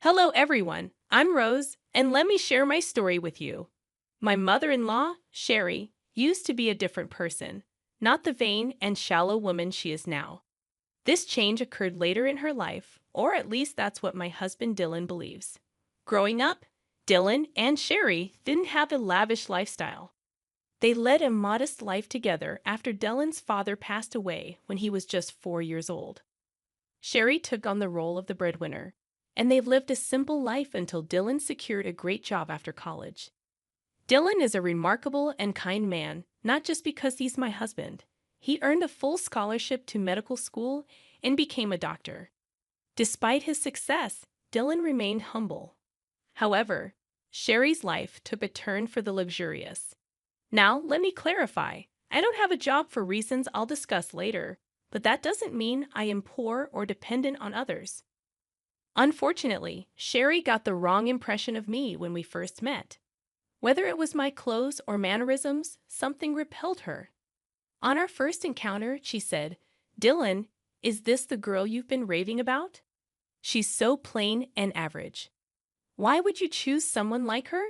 Hello, everyone. I'm Rose, and let me share my story with you. My mother in law, Sherry, used to be a different person, not the vain and shallow woman she is now. This change occurred later in her life, or at least that's what my husband Dylan believes. Growing up, Dylan and Sherry didn't have a lavish lifestyle. They led a modest life together after Dylan's father passed away when he was just 4 years old. Sherry took on the role of the breadwinner, and they've lived a simple life until Dylan secured a great job after college. Dylan is a remarkable and kind man, not just because he's my husband. He earned a full scholarship to medical school and became a doctor. Despite his success, Dylan remained humble. However, Sherry's life took a turn for the luxurious. Now, let me clarify. I don't have a job for reasons I'll discuss later, but that doesn't mean I am poor or dependent on others. Unfortunately, Sherry got the wrong impression of me when we first met. Whether it was my clothes or mannerisms, something repelled her. On our first encounter, she said, "Dylan, is this the girl you've been raving about? She's so plain and average. Why would you choose someone like her?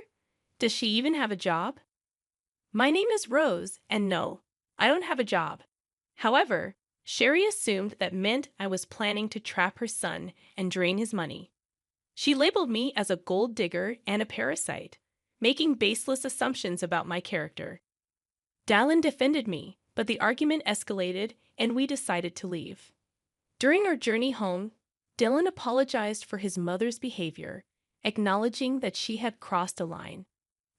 Does she even have a job?" My name is Rose, and no, I don't have a job. However, Sherry assumed that meant I was planning to trap her son and drain his money. She labeled me as a gold digger and a parasite, making baseless assumptions about my character. Dallin defended me, but the argument escalated and we decided to leave. During our journey home, Dylan apologized for his mother's behavior, acknowledging that she had crossed a line.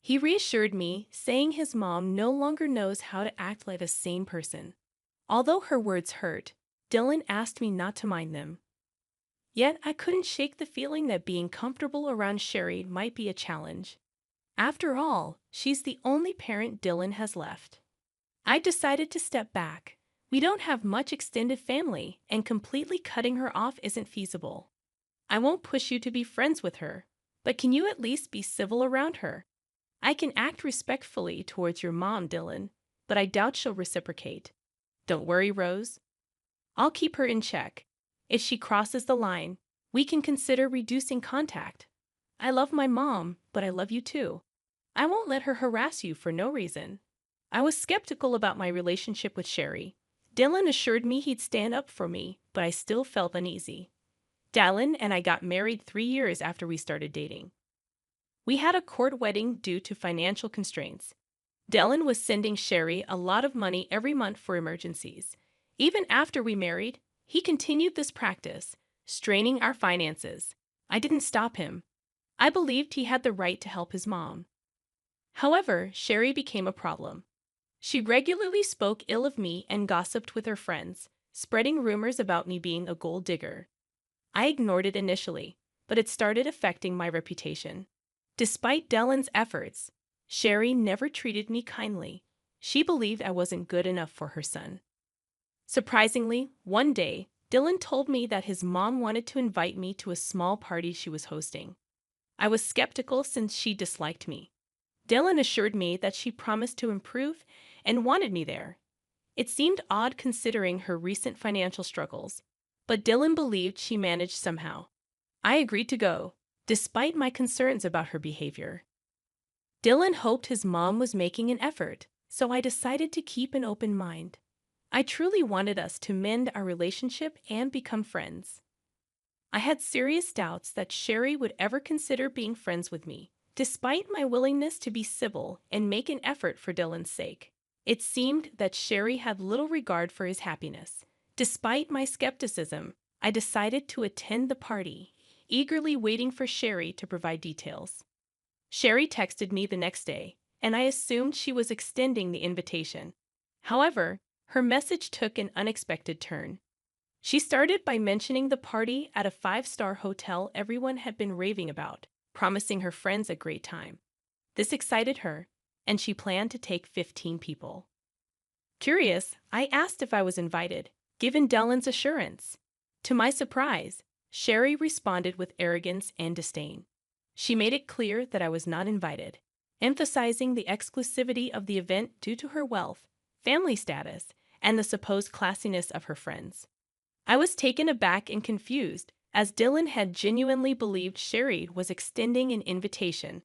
He reassured me, saying his mom no longer knows how to act like a sane person. Although her words hurt, Dylan asked me not to mind them. Yet I couldn't shake the feeling that being comfortable around Sherry might be a challenge. After all, she's the only parent Dylan has left. I decided to step back. We don't have much extended family, and completely cutting her off isn't feasible. I won't push you to be friends with her, but can you at least be civil around her? I can act respectfully towards your mom, Dylan, but I doubt she'll reciprocate. Don't worry, Rose. I'll keep her in check. If she crosses the line, we can consider reducing contact. I love my mom, but I love you too. I won't let her harass you for no reason. I was skeptical about my relationship with Sherry. Dylan assured me he'd stand up for me, but I still felt uneasy. Dylan and I got married 3 years after we started dating. We had a court wedding due to financial constraints. Dylan was sending Sherry a lot of money every month for emergencies. Even after we married, he continued this practice, straining our finances. I didn't stop him. I believed he had the right to help his mom. However, Sherry became a problem. She regularly spoke ill of me and gossiped with her friends, spreading rumors about me being a gold digger. I ignored it initially, but it started affecting my reputation. Despite Dylan's efforts, Sherry never treated me kindly. She believed I wasn't good enough for her son. Surprisingly, one day, Dylan told me that his mom wanted to invite me to a small party she was hosting. I was skeptical since she disliked me. Dylan assured me that she promised to improve and wanted me there. It seemed odd considering her recent financial struggles, but Dylan believed she managed somehow. I agreed to go, despite my concerns about her behavior. Dylan hoped his mom was making an effort, so I decided to keep an open mind. I truly wanted us to mend our relationship and become friends. I had serious doubts that Sherry would ever consider being friends with me, despite my willingness to be civil and make an effort for Dylan's sake. It seemed that Sherry had little regard for his happiness. Despite my skepticism, I decided to attend the party, eagerly waiting for Sherry to provide details. Sherry texted me the next day, and I assumed she was extending the invitation. However, her message took an unexpected turn. She started by mentioning the party at a 5-star hotel everyone had been raving about, promising her friends a great time. This excited her, and she planned to take 15 people. Curious, I asked if I was invited, given Dylan's assurance. To my surprise, Sherry responded with arrogance and disdain. She made it clear that I was not invited, emphasizing the exclusivity of the event due to her wealth, family status, and the supposed classiness of her friends. I was taken aback and confused, as Dylan had genuinely believed Sherry was extending an invitation.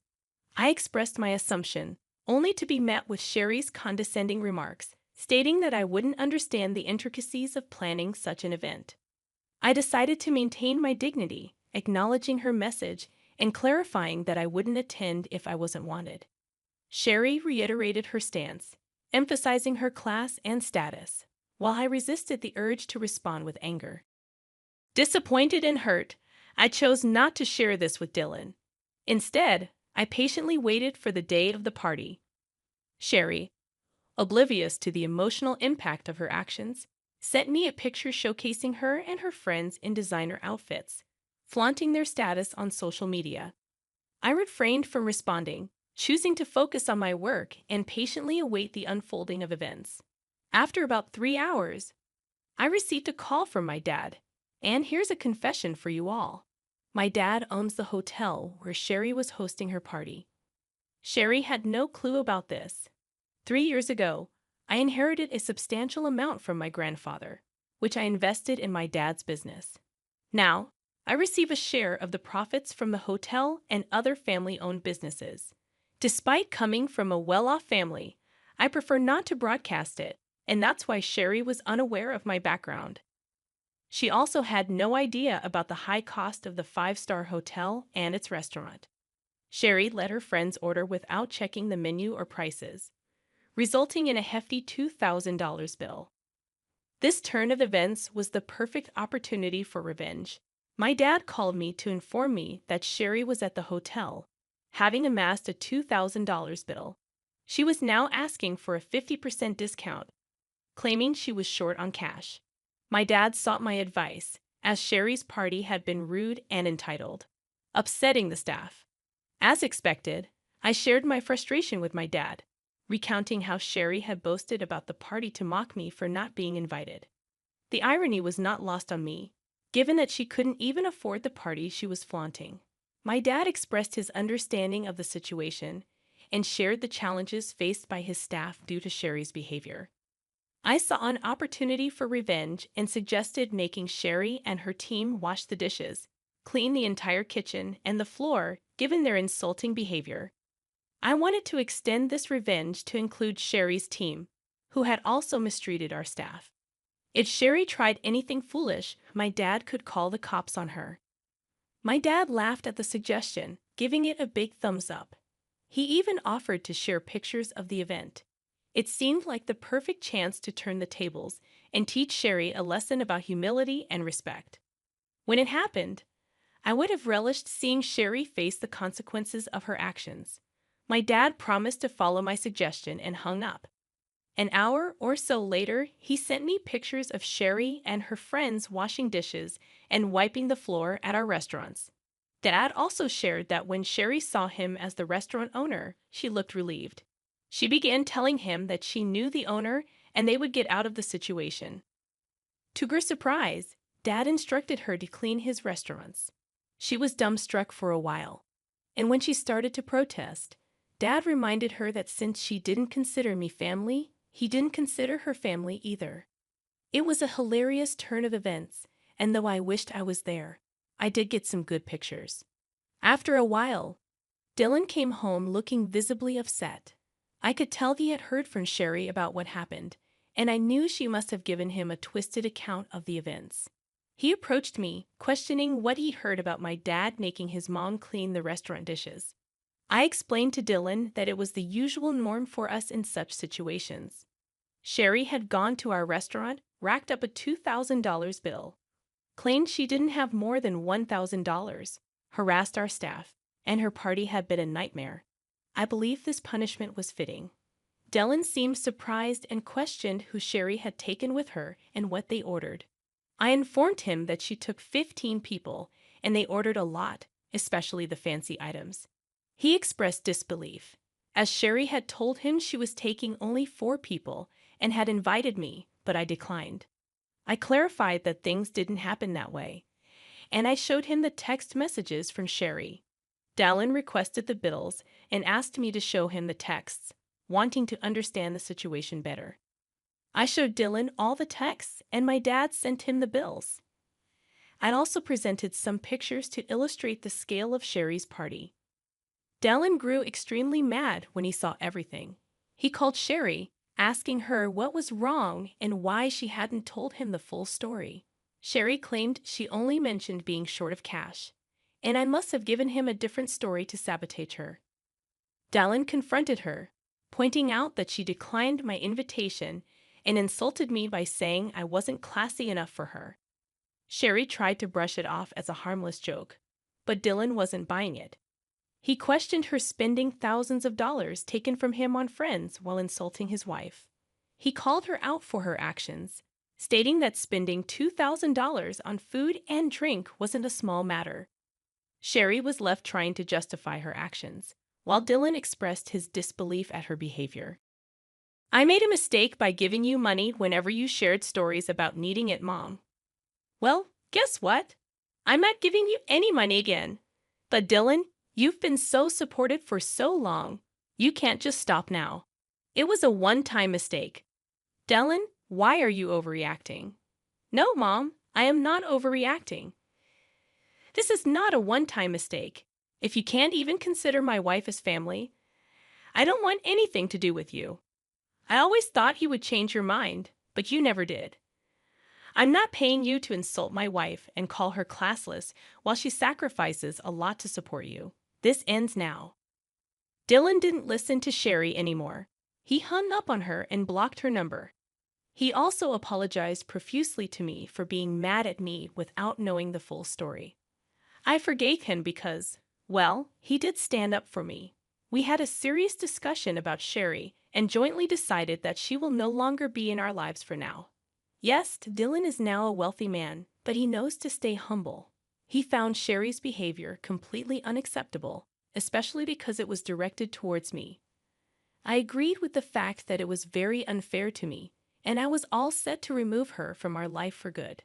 I expressed my assumption, only to be met with Sherry's condescending remarks, stating that I wouldn't understand the intricacies of planning such an event. I decided to maintain my dignity, acknowledging her message and clarifying that I wouldn't attend if I wasn't wanted. Sherry reiterated her stance, emphasizing her class and status, while I resisted the urge to respond with anger. Disappointed and hurt, I chose not to share this with Dylan. Instead, I patiently waited for the day of the party. Sherry, oblivious to the emotional impact of her actions, sent me a picture showcasing her and her friends in designer outfits, flaunting their status on social media. I refrained from responding, choosing to focus on my work and patiently await the unfolding of events. After about 3 hours, I received a call from my dad, and here's a confession for you all. My dad owns the hotel where Sherry was hosting her party. Sherry had no clue about this. 3 years ago, I inherited a substantial amount from my grandfather, which I invested in my dad's business. Now, I receive a share of the profits from the hotel and other family-owned businesses. Despite coming from a well-off family, I prefer not to broadcast it, and that's why Sherry was unaware of my background. She also had no idea about the high cost of the 5-star hotel and its restaurant. Sherry let her friends order without checking the menu or prices, resulting in a hefty $2,000 bill. This turn of events was the perfect opportunity for revenge. My dad called me to inform me that Sherry was at the hotel, having amassed a $2,000 bill. She was now asking for a 50% discount, claiming she was short on cash. My dad sought my advice, as Sherry's party had been rude and entitled, upsetting the staff. As expected, I shared my frustration with my dad, recounting how Sherry had boasted about the party to mock me for not being invited. The irony was not lost on me, given that she couldn't even afford the party she was flaunting. My dad expressed his understanding of the situation and shared the challenges faced by his staff due to Sherry's behavior. I saw an opportunity for revenge and suggested making Sherry and her team wash the dishes, clean the entire kitchen and the floor, given their insulting behavior. I wanted to extend this revenge to include Sherry's team, who had also mistreated our staff. If Sherry tried anything foolish, my dad could call the cops on her. My dad laughed at the suggestion, giving it a big thumbs up. He even offered to share pictures of the event. It seemed like the perfect chance to turn the tables and teach Sherry a lesson about humility and respect. When it happened, I would have relished seeing Sherry face the consequences of her actions. My dad promised to follow my suggestion and hung up. An hour or so later, he sent me pictures of Sherry and her friends washing dishes and wiping the floor at our restaurants. Dad also shared that when Sherry saw him as the restaurant owner, she looked relieved. She began telling him that she knew the owner and they would get out of the situation. To her surprise, Dad instructed her to clean his restaurants. She was dumbstruck for a while, and when she started to protest, Dad reminded her that since she didn't consider me family, he didn't consider her family either. It was a hilarious turn of events, and though I wished I was there, I did get some good pictures. After a while, Dylan came home looking visibly upset. I could tell he had heard from Sherry about what happened, and I knew she must have given him a twisted account of the events. He approached me, questioning what he heard about my dad making his mom clean the restaurant dishes. I explained to Dylan that it was the usual norm for us in such situations. Sherry had gone to our restaurant, racked up a $2,000 bill, claimed she didn't have more than $1,000, harassed our staff, and her party had been a nightmare. I believe this punishment was fitting. Dylan seemed surprised and questioned who Sherry had taken with her and what they ordered. I informed him that she took 15 people, and they ordered a lot, especially the fancy items. He expressed disbelief, as Sherry had told him she was taking only 4 people and had invited me, but I declined. I clarified that things didn't happen that way, and I showed him the text messages from Sherry. Dylan requested the bills and asked me to show him the texts, wanting to understand the situation better. I showed Dylan all the texts, and my dad sent him the bills. I also presented some pictures to illustrate the scale of Sherry's party. Dylan grew extremely mad when he saw everything. He called Sherry, asking her what was wrong and why she hadn't told him the full story. Sherry claimed she only mentioned being short of cash, and I must have given him a different story to sabotage her. Dylan confronted her, pointing out that she declined my invitation and insulted me by saying I wasn't classy enough for her. Sherry tried to brush it off as a harmless joke, but Dylan wasn't buying it. He questioned her spending thousands of dollars taken from him on friends while insulting his wife. He called her out for her actions, stating that spending $2,000 on food and drink wasn't a small matter. Sherry was left trying to justify her actions, while Dylan expressed his disbelief at her behavior. I made a mistake by giving you money whenever you shared stories about needing it, Mom. Well, guess what? I'm not giving you any money again. But Dylan, you've been so supportive for so long. You can't just stop now. It was a one-time mistake. Dylan, why are you overreacting? No, Mom, I am not overreacting. This is not a one-time mistake. If you can't even consider my wife as family, I don't want anything to do with you. I always thought you would change your mind, but you never did. I'm not paying you to insult my wife and call her classless while she sacrifices a lot to support you. This ends now. Dylan didn't listen to Sherry anymore. He hung up on her and blocked her number. He also apologized profusely to me for being mad at me without knowing the full story. I forgave him because, well, he did stand up for me. We had a serious discussion about Sherry and jointly decided that she will no longer be in our lives for now. Yes, Dylan is now a wealthy man, but he knows to stay humble. He found Sherry's behavior completely unacceptable, especially because it was directed towards me. I agreed with the fact that it was very unfair to me, and I was all set to remove her from our life for good.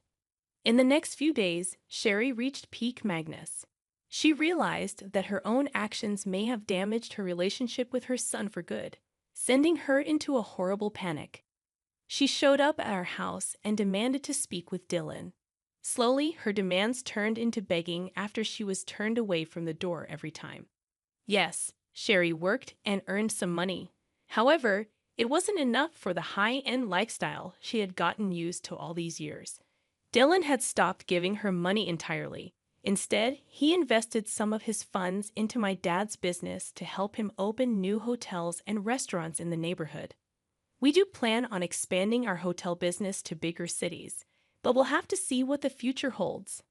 In the next few days, Sherry reached peak madness. She realized that her own actions may have damaged her relationship with her son for good, sending her into a horrible panic. She showed up at our house and demanded to speak with Dylan. Slowly, her demands turned into begging after she was turned away from the door every time. Yes, Sherry worked and earned some money. However, it wasn't enough for the high-end lifestyle she had gotten used to all these years. Dylan had stopped giving her money entirely. Instead, he invested some of his funds into my dad's business to help him open new hotels and restaurants in the neighborhood. We do plan on expanding our hotel business to bigger cities, but we'll have to see what the future holds.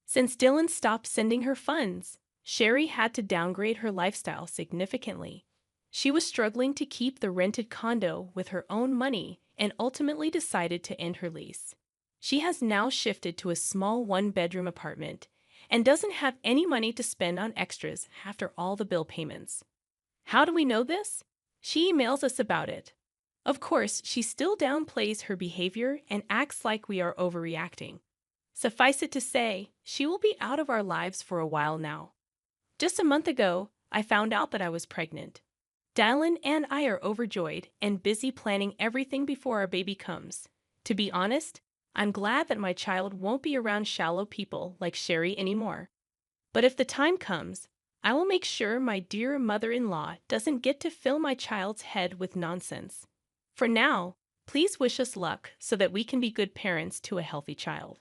Since Dylan stopped sending her funds, Sherry had to downgrade her lifestyle significantly. She was struggling to keep the rented condo with her own money and ultimately decided to end her lease. She has now shifted to a small one-bedroom apartment and doesn't have any money to spend on extras after all the bill payments. How do we know this? She emails us about it. Of course, she still downplays her behavior and acts like we are overreacting. Suffice it to say, she will be out of our lives for a while now. Just a month ago, I found out that I was pregnant. Dylan and I are overjoyed and busy planning everything before our baby comes. To be honest, I'm glad that my child won't be around shallow people like Sherry anymore. But if the time comes, I will make sure my dear mother-in-law doesn't get to fill my child's head with nonsense. For now, please wish us luck so that we can be good parents to a healthy child.